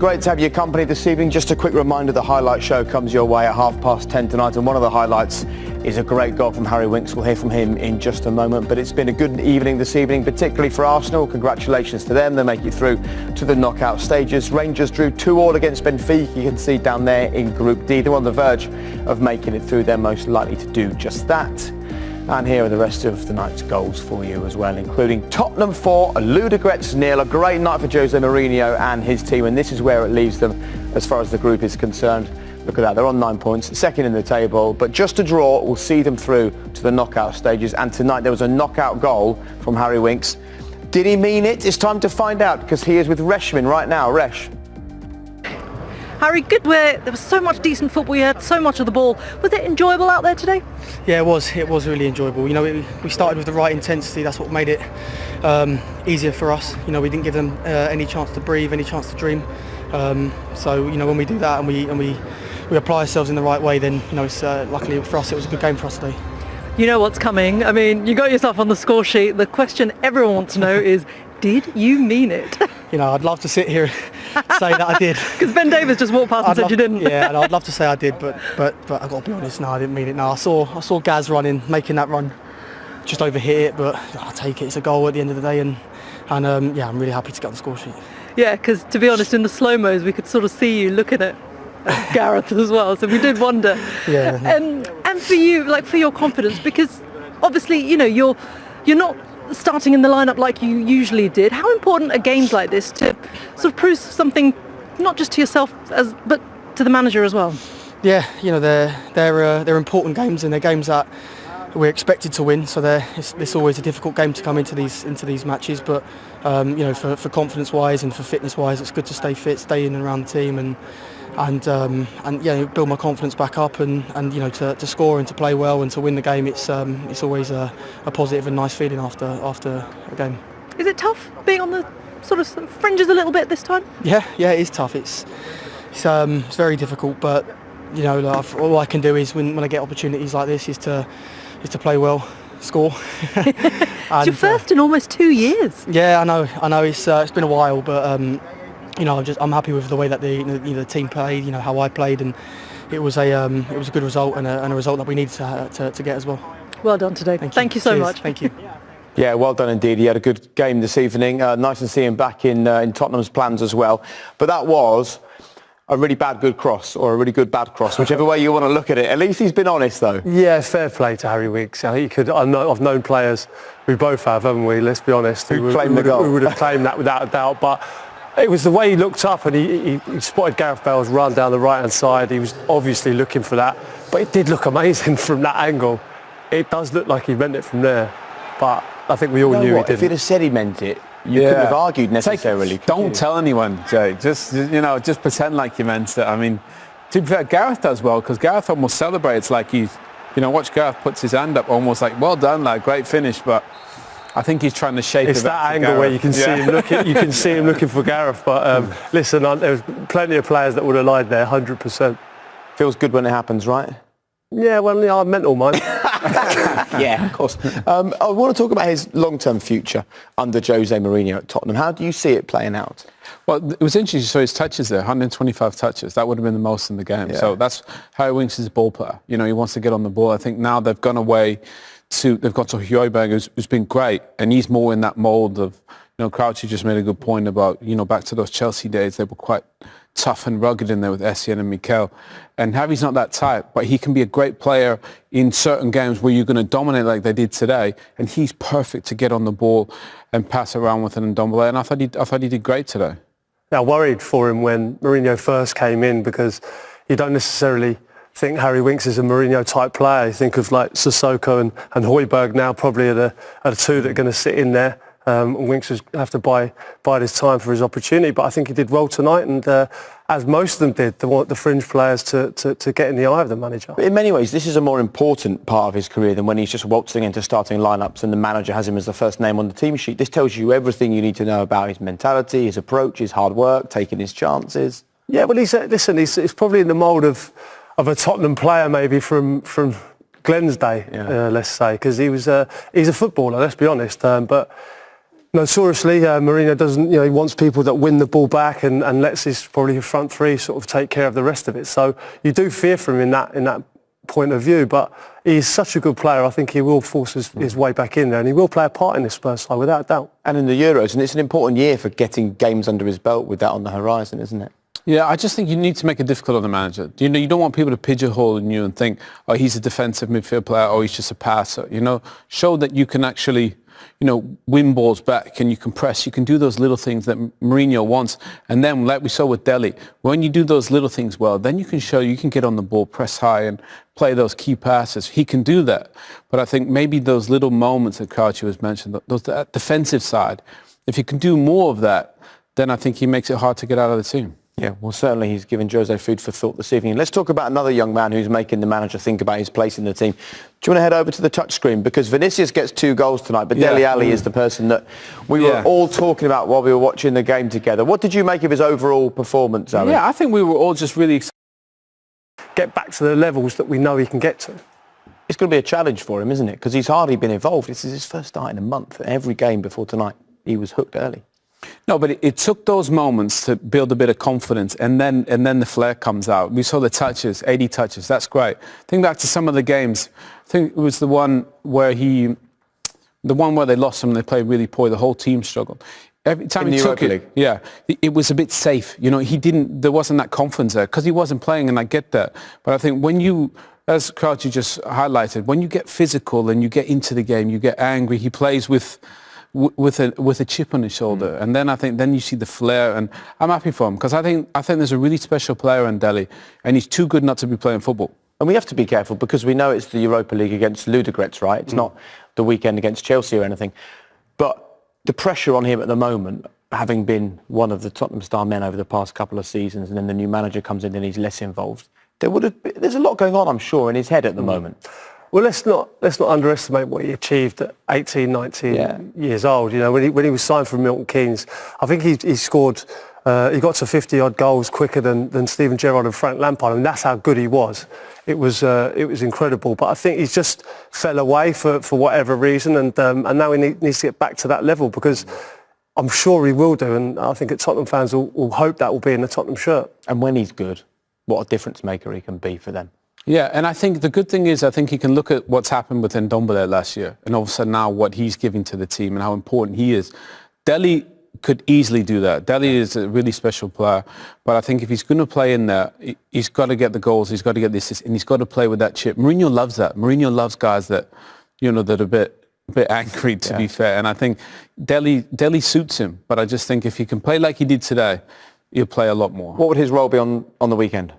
Great to have your company this evening. Just a quick reminder, the highlight show comes your way at 10:30 tonight, and one of the highlights is a great goal from Harry Winks. We'll hear from him in just a moment, but it's been a good evening this evening, particularly for Arsenal. Congratulations to them. They make it through to the knockout stages. Rangers drew 2-2 against Benfica. You can see down there in Group D. They're on the verge of making it through. They're most likely to do just that. And here are the rest of the night's goals for you as well, including Tottenham 4, Ludogorets 0. A great night for Jose Mourinho and his team, and this is where it leaves them as far as the group is concerned. Look at that, they're on 9 points, second in the table, but just a draw will see them through to the knockout stages. And tonight there was a knockout goal from Harry Winks. Did he mean it? It's time to find out, because he is with Reshmin right now. Resh. Harry, good where there was so much decent football, you had so much of the ball. Was it enjoyable out there today? Yeah, it was really enjoyable. You know, we started with the right intensity. That's what made it easier for us. You know, we didn't give them any chance to breathe, any chance to dream. So, you know, when we do that and we apply ourselves in the right way, then, you know, it's, luckily for us, it was a good game for us today. You know what's coming. I mean, you got yourself on the score sheet. The question everyone wants to know is, did you mean it? You know, I'd love to sit here and say that I did. Because Ben Davies just walked past and said you didn't. Yeah, and I'd love to say I did, but I've got to be honest, no, I didn't mean it. No, I saw Gaz running, making that run, just overhit it, but I'll take it. It's a goal at the end of the day, and yeah, I'm really happy to get on the score sheet. Yeah, because to be honest, in the slow-mos, we could sort of see you looking at Gareth as well, so we did wonder. Yeah. And for you, like for your confidence, because obviously, you know, you're not starting in the lineup like you usually did. How important are games like this to sort of prove something, not just to yourself but to the manager as well? Yeah, you know, they're important games, and they're games that we're expected to win. So it's always a difficult game to come into these matches. But you know, for confidence wise and for fitness wise, it's good to stay fit, stay in and around the team, and yeah, build my confidence back up, and you know, to score and to play well and to win the game. It's always a positive and nice feeling after a game. Is it tough being on the sort of fringes a little bit this time? Yeah, it is tough. It's very difficult, but you know, all I can do is when I get opportunities like this is to play well, score. It's your first in almost 2 years. Yeah, I know. It's been a while, but you know, I'm happy with the way that the team played. You know, how I played, and it was a good result, and a result that we needed to get as well. Well done today. Thank you so much. Thank you. Yeah, well done indeed. He had a good game this evening. Nice to see him back in Tottenham's plans as well. But that was a really bad good cross, or a really good bad cross, whichever way you want to look at it. At least he's been honest, though. Yeah, fair play to Harry Winks. I've known players, we both have, haven't we? Let's be honest. Who claimed the goal. We would have claimed that without a doubt. But it was the way he looked up, and he spotted Gareth Bale's run down the right-hand side. He was obviously looking for that, but it did look amazing from that angle. It does look like he meant it from there, but I think we all knew he didn't. If he'd have said he meant it, you couldn't have argued necessarily. Don't tell anyone, Jay. Just pretend like you meant it. I mean, to be fair, Gareth does well, because Gareth almost celebrates like he's, you know, watch Gareth puts his hand up almost like, well done, lad, great finish, but I think he's trying to shape it. It's that angle where you can see him looking. You can see him looking for Gareth. But listen, there was plenty of players that would have lied there, 100%. Feels good when it happens, right? Yeah, well, yeah, I'm mental, mine. Yeah, of course. I want to talk about his long-term future under Jose Mourinho at Tottenham. How do you see it playing out? Well, it was interesting. So his touches there, 125 touches. That would have been the most in the game. Yeah. So that's Harry Winks is a ball player. You know, he wants to get on the ball. I think now they've gone away. They've got to Højbjerg, who's been great, and he's more in that mould of, you know, Crouchy just made a good point about, you know, back to those Chelsea days, they were quite tough and rugged in there with Essien and Mikel. And Harry's not that type, but he can be a great player in certain games where you're going to dominate like they did today, and he's perfect to get on the ball and pass around with an Ndombele, and I thought he did great today. I worried for him when Mourinho first came in, because you don't necessarily think Harry Winks is a Mourinho type player. You think of like Sissoko and Højbjerg now probably are the two that are going to sit in there. Winks will have to bide his time for his opportunity, but I think he did well tonight, and as most of them did, they want the fringe players to get in the eye of the manager. But in many ways, this is a more important part of his career than when he's just waltzing into starting lineups and the manager has him as the first name on the team sheet. This tells you everything you need to know about his mentality, his approach, his hard work, taking his chances. Yeah, well, he's probably in the mould of a Tottenham player maybe from Glenn's day, let's say, because he's a footballer, let's be honest, but Notoriously, Mourinho doesn't, he wants people that win the ball back and lets his front three sort of take care of the rest of it. So you do fear for him in that point of view, but he's such a good player. I think he will force his way back in there, and he will play a part in this Spurs side without a doubt. And in the Euros, and it's an important year for getting games under his belt with that on the horizon, isn't it? Yeah, I just think you need to make it difficult on the manager. You know, you don't want people to pigeonhole you and think, oh, he's a defensive midfield player, oh, he's just a passer. You know, show that you can actually, win balls back and you can press. You can do those little things that Mourinho wants. And then, like we saw with Dele, when you do those little things well, then you can show you can get on the ball, press high and play those key passes. He can do that. But I think maybe those little moments that Crouchy was mentioned, that defensive side, if he can do more of that, then I think he makes it hard to get out of the team. Yeah, well, certainly he's given Jose food for thought this evening. Let's talk about another young man who's making the manager think about his place in the team. Do you want to head over to the touchscreen? Because Vinicius gets 2 goals tonight, but Dele Alli is the person that we were all talking about while we were watching the game together. What did you make of his overall performance, Ali? Yeah, I think we were all just really excited. Get back to the levels that we know he can get to. It's going to be a challenge for him, isn't it? Because he's hardly been involved. This is his first start in a month. Every game before tonight, he was hooked early. No, but it took those moments to build a bit of confidence, and then the flair comes out. We saw the touches, 80 touches. That's great. Think back to some of the games. I think it was the one where they lost him and they played really poor. The whole team struggled. Every time he took it, it was a bit safe. There wasn't that confidence there because he wasn't playing, and I get that. But I think when you, as Crouchy just highlighted, when you get physical and you get into the game, you get angry. He plays with a chip on his shoulder, and then you see the flair, and I'm happy for him because I think there's a really special player in Dele, and he's too good not to be playing football. And we have to be careful because we know it's the Europa League against Ludogorets, right? It's not the weekend against Chelsea or anything. But the pressure on him at the moment, having been one of the Tottenham star men over the past couple of seasons, and then the new manager comes in and he's less involved, there's a lot going on, I'm sure, in his head at the moment. Well, let's not underestimate what he achieved at 18, 19 years old. When he was signed from Milton Keynes, I think he scored. He got to 50-odd goals quicker than Steven Gerrard and Frank Lampard, and that's how good he was. It was incredible. But I think he's just fell away for whatever reason, and now he needs to get back to that level because I'm sure he will do, and I think Tottenham fans will hope that will be in the Tottenham shirt. And when he's good, what a difference maker he can be for them. Yeah, and I think the good thing is I think you can look at what's happened with Ndombele last year and all of a sudden now what he's giving to the team and how important he is. Dele could easily do that. Dele is a really special player, but I think if he's going to play in there, he's got to get the goals, he's got to get the assists, and he's got to play with that chip. Mourinho loves that. Mourinho loves guys that, that are a bit angry, to be fair, and I think Dele suits him, but I just think if he can play like he did today, he'll play a lot more. What would his role be on the weekend?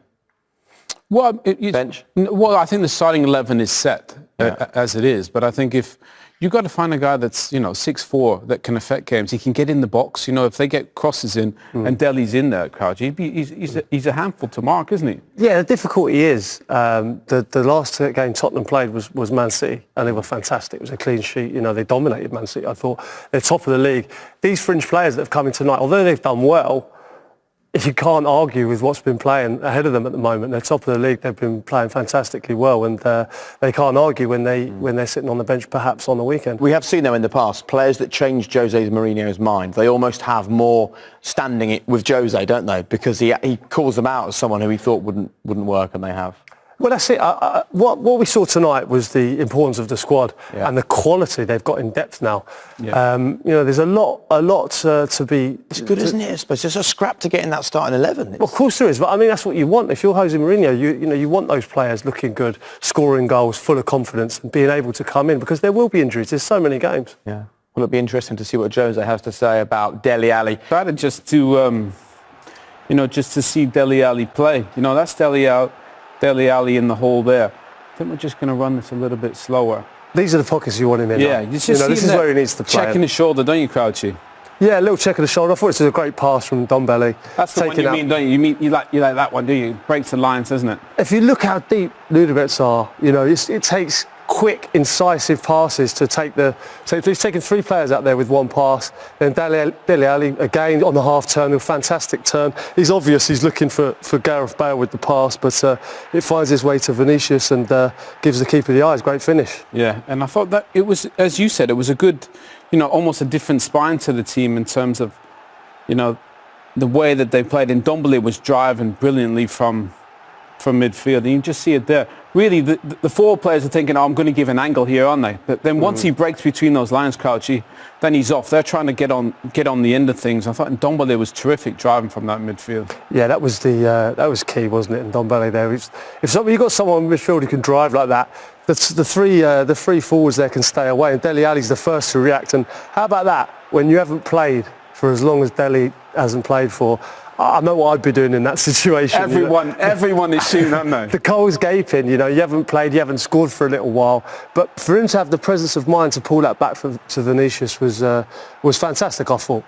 Well, bench? Well, I think the starting 11 is set as it is. But I think if you've got to find a guy that's 6'4" that can affect games, he can get in the box. If they get crosses in and Dele's in there, Crouch, he's a handful to mark, isn't he? Yeah, the difficulty is the last game Tottenham played was Man City, and they were fantastic. It was a clean sheet. They dominated Man City. I thought they're top of the league. These fringe players that have come in tonight, although they've done well, you can't argue with what's been playing ahead of them at the moment. They're top of the league. They've been playing fantastically well, and they can't argue when they're sitting on the bench, perhaps on the weekend. We have seen, though, in the past, players that change Jose Mourinho's mind. They almost have more standing with Jose, don't they? Because he calls them out as someone who he thought wouldn't work, and they have. Well, that's it. What we saw tonight was the importance of the squad and the quality they've got in depth now. Yeah. There's a lot to be. It's good, isn't it? I suppose there's a scrap to get in that starting 11. Well, of course there is, but I mean that's what you want. If you're Jose Mourinho, you want those players looking good, scoring goals, full of confidence, and being able to come in because there will be injuries. There's so many games. Yeah. Well, it'll be interesting to see what Jose has to say about Dele Alli. Excited just to, just to see Dele Alli play. That's Dele Alli in the hole there. I think we're just going to run this a little bit slower. These are the pockets you want him in. Yeah, this is where he needs to play. Checking his shoulder, don't you, Crouchy? Yeah, a little check of the shoulder. I thought it was a great pass from Ndombele. That's the one you mean, don't you? You like that one, do you? Breaks the lines, doesn't it? If you look how deep Ludogorets are, it takes quick, incisive passes to take the... So he's taken 3 players out there with 1 pass. Then Dele Alli, again, on the half-turn, a fantastic turn. He's obvious he's looking for Gareth Bale with the pass, but it finds its way to Vinicius and gives the keeper the eyes. Great finish. Yeah, and I thought that it was, as you said, it was a good, almost a different spine to the team in terms of, the way that they played. And Ndombele was driving brilliantly from midfield, and you just see it there. Really, the 4 players are thinking, I'm going to give an angle here, aren't they? But then once he breaks between those lines, Crouchy, then he's off. They're trying to get on the end of things. I thought Ndombele was terrific driving from that midfield. Yeah, that was key, wasn't it? Ndombele there. If you've got someone in midfield who can drive like that, the three forwards there can stay away. And Dele Alli's the first to react. And how about that? When you haven't played for as long as Dele hasn't played for, I know what I'd be doing in that situation. Everyone is shooting, aren't they? The goal's gaping, you haven't played, you haven't scored for a little while. But for him to have the presence of mind to pull that back to Vinicius was fantastic, I thought.